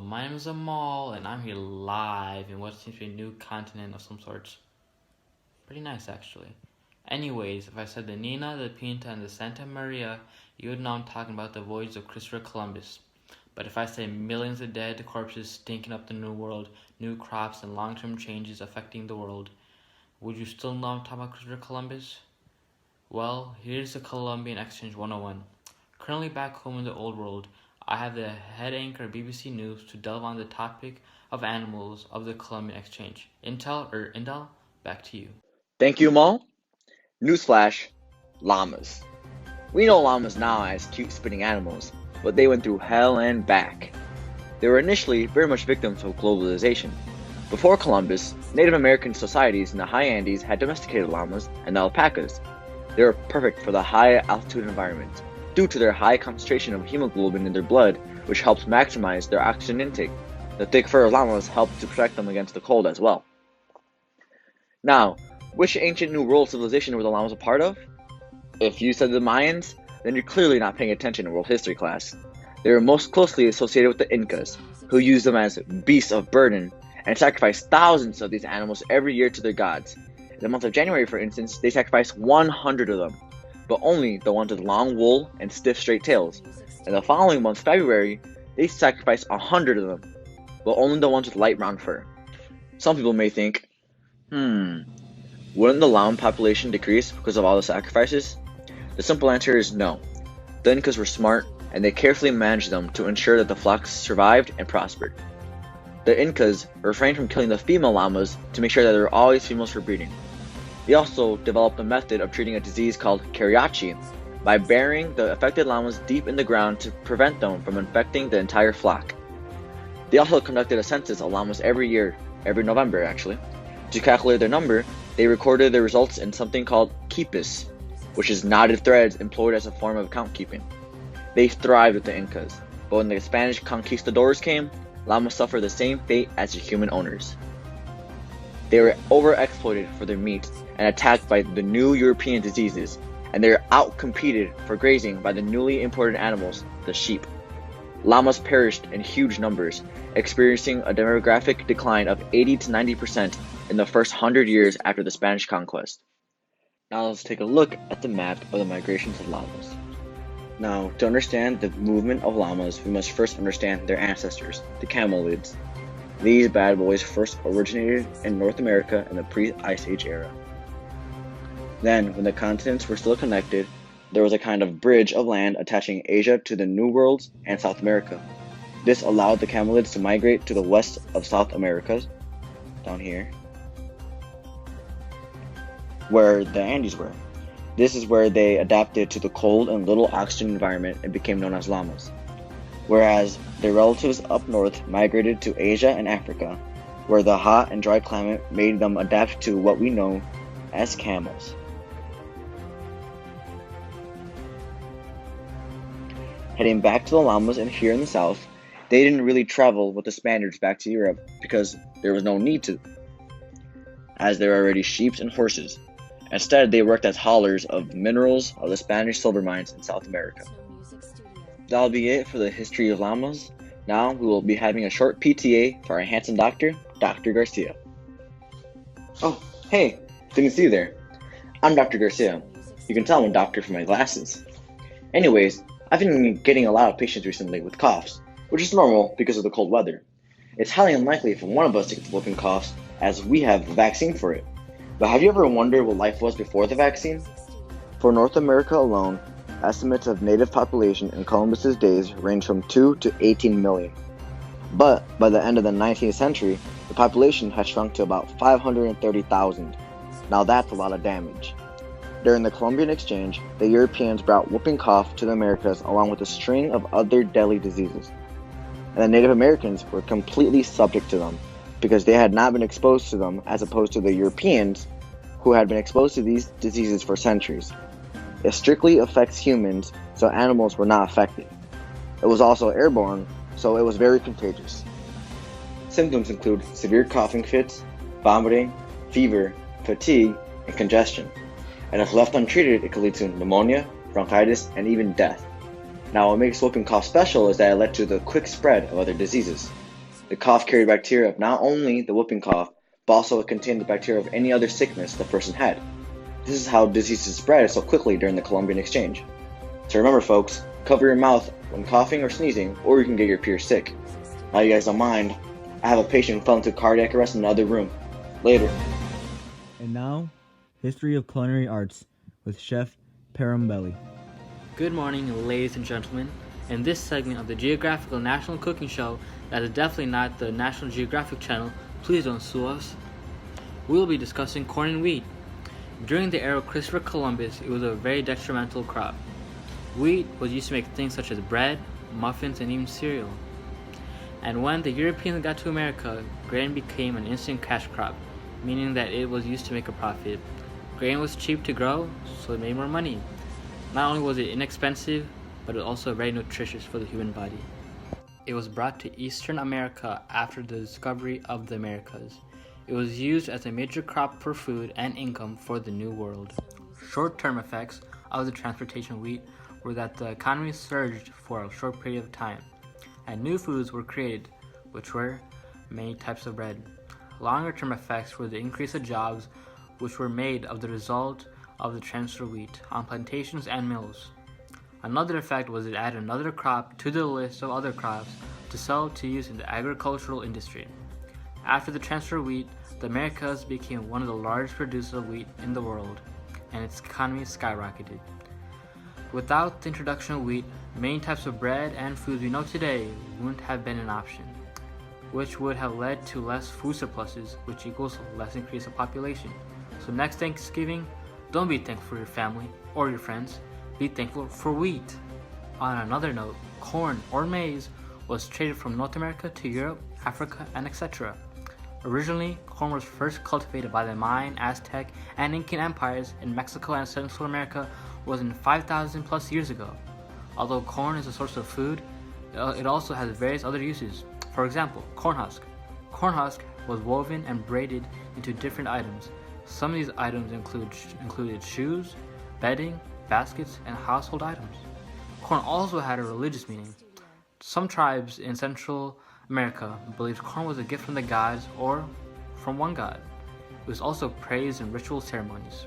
my name is Amal, and I'm here live in what seems to be a new continent of some sorts. Pretty nice, actually. Anyways, if I said the Nina, the Pinta, and the Santa Maria, you would know I'm talking about the voyage of Christopher Columbus. But if I say millions of dead corpses stinking up the New World, new crops, and long-term changes affecting the world, would you still know I'm talking about Christopher Columbus? Well, here's the Columbian Exchange 101. Currently back home in the old world, I have the head anchor of BBC News to delve on the topic of animals of the Columbian Exchange. Indal, back to you. Thank you, Mo. Newsflash, llamas. We know llamas now as cute spinning animals, but they went through hell and back. They were initially very much victims of globalization. Before Columbus, Native American societies in the high Andes had domesticated llamas and alpacas. They were perfect for the high altitude environment, due to their high concentration of hemoglobin in their blood, which helps maximize their oxygen intake. The thick fur of llamas helped to protect them against the cold as well. Now, which ancient New World civilization were the llamas a part of? If you said the Mayans, then you're clearly not paying attention in world history class. They were most closely associated with the Incas, who used them as beasts of burden and sacrificed thousands of these animals every year to their gods. In the month of January, for instance, they sacrificed 100 of them, but only the ones with long wool and stiff straight tails. In the following month, February, they sacrificed 100 of them, but only the ones with light brown fur. Some people may think, wouldn't the llama population decrease because of all the sacrifices? The simple answer is no. The Incas were smart, and they carefully managed them to ensure that the flocks survived and prospered. The Incas refrained from killing the female llamas to make sure that there were always females for breeding. They also developed a method of treating a disease called cariachi by burying the affected llamas deep in the ground to prevent them from infecting the entire flock. They also conducted a census of llamas every year, every November actually. To calculate their number, they recorded the results in something called quipus, which is knotted threads employed as a form of account keeping. They thrived with the Incas, but when the Spanish conquistadors came, llamas suffered the same fate as their human owners. They were overexploited for their meat and attacked by the new European diseases, and they were outcompeted for grazing by the newly imported animals, the sheep. Llamas perished in huge numbers, experiencing a demographic decline of 80 to 90% in the first 100 years after the Spanish conquest. Now let's take a look at the map of the migrations of llamas. Now, to understand the movement of llamas, we must first understand their ancestors, the camelids. These bad boys first originated in North America in the pre-Ice Age era. Then, when the continents were still connected, there was a kind of bridge of land attaching Asia to the New Worlds and South America. This allowed the camelids to migrate to the west of South America, down here, where the Andes were. This is where they adapted to the cold and little oxygen environment and became known as llamas. Whereas their relatives up north migrated to Asia and Africa, where the hot and dry climate made them adapt to what we know as camels. Heading back to the llamas and here in the south, they didn't really travel with the Spaniards back to Europe because there was no need to, as there were already sheep and horses. Instead, they worked as haulers of minerals of the Spanish silver mines in South America. That'll be it for the history of llamas. Now we will be having a short PTA for our handsome doctor, Dr. Garcia. Oh, hey, didn't see you there. I'm Dr. Garcia. You can tell I'm a doctor from my glasses. Anyways, I've been getting a lot of patients recently with coughs, which is normal because of the cold weather. It's highly unlikely for one of us to get the whooping coughs, as we have the vaccine for it. But have you ever wondered what life was before the vaccine? For North America alone, estimates of native population in Columbus's days range from 2 to 18 million. But by the end of the 19th century, the population had shrunk to about 530,000. Now that's a lot of damage. During the Columbian Exchange, the Europeans brought whooping cough to the Americas along with a string of other deadly diseases. And the Native Americans were completely subject to them, because they had not been exposed to them as opposed to the Europeans who had been exposed to these diseases for centuries. It strictly affects humans, so animals were not affected. It was also airborne, so it was very contagious. Symptoms include severe coughing fits, vomiting, fever, fatigue, and congestion. And if left untreated, it could lead to pneumonia, bronchitis, and even death. Now, what makes whooping cough special is that it led to the quick spread of other diseases. The cough carried bacteria of not only the whooping cough, but also it contained the bacteria of any other sickness the person had. This is how diseases spread so quickly during the Columbian exchange. So remember folks, cover your mouth when coughing or sneezing, or you can get your peers sick. Now you guys don't mind, I have a patient who fell into cardiac arrest in the other room. Later. And now, History of Culinary Arts with Chef Parambelli. Good morning, ladies and gentlemen. In this segment of the Geographical National Cooking Show that is definitely not the National Geographic Channel, please don't sue us, we will be discussing corn and wheat. During the era of Christopher Columbus, it was a very detrimental crop. Wheat was used to make things such as bread, muffins, and even cereal. And when the Europeans got to America, grain became an instant cash crop, meaning that it was used to make a profit. Grain was cheap to grow, so it made more money. Not only was it inexpensive, but it was also very nutritious for the human body. It was brought to Eastern America after the discovery of the Americas. It was used as a major crop for food and income for the New World. Short-term effects of the transportation of wheat were that the economy surged for a short period of time, and new foods were created, which were many types of bread. Longer-term effects were the increase of jobs which were made of the result of the transfer of wheat on plantations and mills. Another effect was it added another crop to the list of other crops to sell to use in the agricultural industry. After the transfer of wheat, the Americas became one of the largest producers of wheat in the world, and its economy skyrocketed. Without the introduction of wheat, many types of bread and foods we know today wouldn't have been an option, which would have led to less food surpluses, which equals less increase of population. So next Thanksgiving, don't be thankful for your family or your friends, be thankful for wheat. On another note, corn or maize was traded from North America to Europe, Africa, and etc. Originally, corn was first cultivated by the Mayan, Aztec, and Incan empires in Mexico and Central America was in 5,000 plus years ago. Although corn is a source of food, it also has various other uses. For example, corn husk. Corn husk was woven and braided into different items. Some of these items included shoes, bedding, baskets, and household items. Corn also had a religious meaning. Some tribes in Central America believed corn was a gift from the gods or from one god. It was also praised in ritual ceremonies.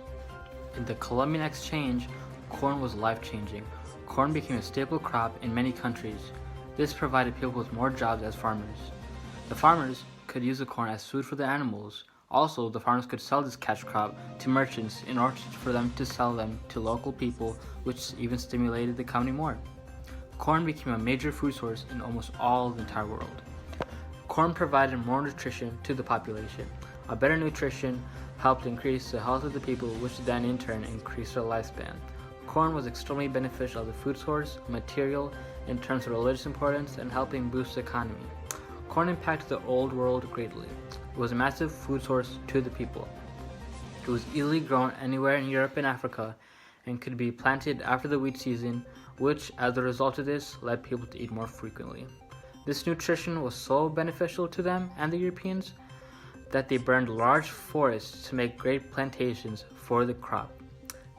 In the Columbian exchange, corn was life-changing. Corn became a staple crop in many countries. This provided people with more jobs as farmers. The farmers could use the corn as food for the animals. Also, the farmers could sell this cash crop to merchants in order for them to sell them to local people, which even stimulated the economy more. Corn became a major food source in almost all of the entire world. Corn provided more nutrition to the population. A better nutrition helped increase the health of the people, which then in turn increased their lifespan. Corn was extremely beneficial as a food source, material, in terms of religious importance, and helping boost the economy. Corn impacted the old world greatly. It was a massive food source to the people. It was easily grown anywhere in Europe and Africa and could be planted after the wheat season, which, as a result of this, led people to eat more frequently. This nutrition was so beneficial to them and the Europeans that they burned large forests to make great plantations for the crop.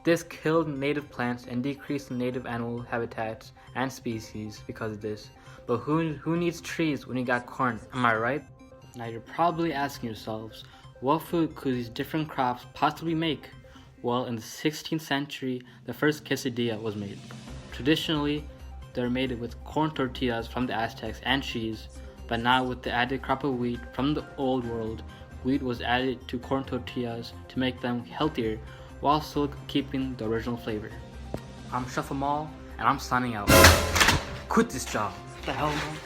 This killed native plants and decreased native animal habitats and species because of this. But who needs trees when you got corn? Am I right? Now you're probably asking yourselves, what food could these different crops possibly make? Well, in the 16th century, the first quesadilla was made. Traditionally, they're made with corn tortillas from the Aztecs and cheese, but now with the added crop of wheat from the old world, wheat was added to corn tortillas to make them healthier while still keeping the original flavor. I'm Chef Amal, and I'm signing out. Quit this job. What the hell, man?